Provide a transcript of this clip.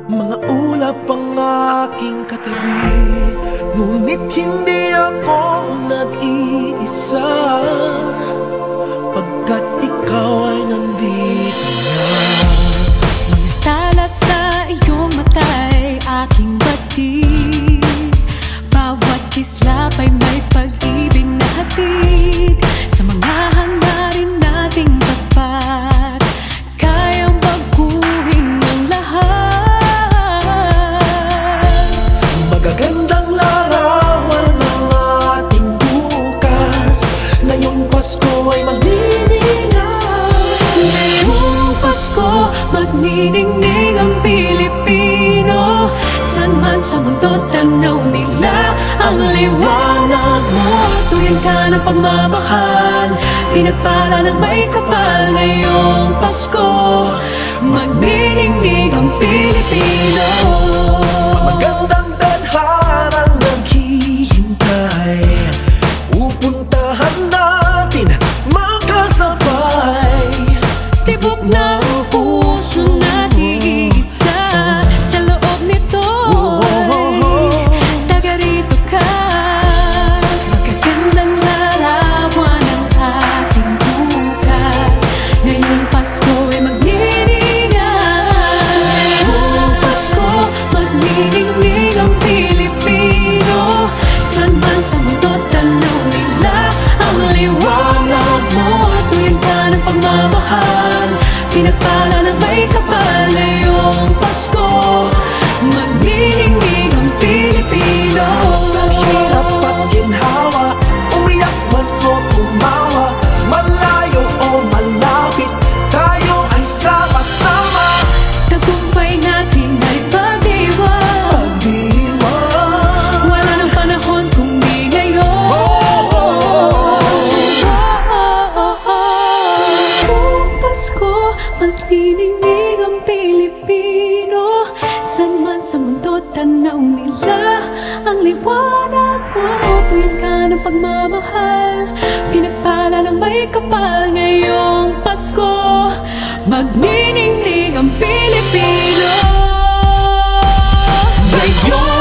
Mga ulap ang aking katabi, ngunit hindi ako nag-iisa, pagkat ikaw ay nandito na. Tala sa iyong mata'y aking batid, bawat kislap ay may pag-ibig na hatid. Sa mga hangarin nating tapat, kayang baguhin ang lahat. Magagandang larawan ng ating bukas, ngayong Pasko ay magniningay. Ngayong Pasko, magniningning ang Pilipino. San man sa mundo, tanaw nila ang liwanag mo. Tuyan ka ng pagmamahal, pinagpala ng may kapal. Ngayong Pasko, magniningning ang Pilipino. Magandang tadharang naghihintay, pupuntahan natin magkasabay. Tibok ng puso natin iisa, sa loob nito'y taga rito ka. Magagandang larawan ang ating bukas, ngayong Pasko ay magniningay. Ngayong Pasko, magniningning ang Pilipino. San man sa mundo, tanaw nila ang liwanag mo. Tuwing ka ng pagmamahal, pinagpala ng may kapal. Ngayong Pasko, magniningning ang Pilipino. Sa hirap at ginhawa, umiyak man o tumawa, malayo o malapit, tayo ay sama-sama. Tagumpay natin ay pag-iwan, Pag-iwan, wala nang panahon kung di ngayon. Ngayong Pasko, magniningning ang Pilipino. San man sa mundo, tanaw nila ang liwanag mo. Tuyan ka ng pagmamahal, pinagpala ng may kapal. Ngayong Pasko, magniningning ang Pilipino. ngayong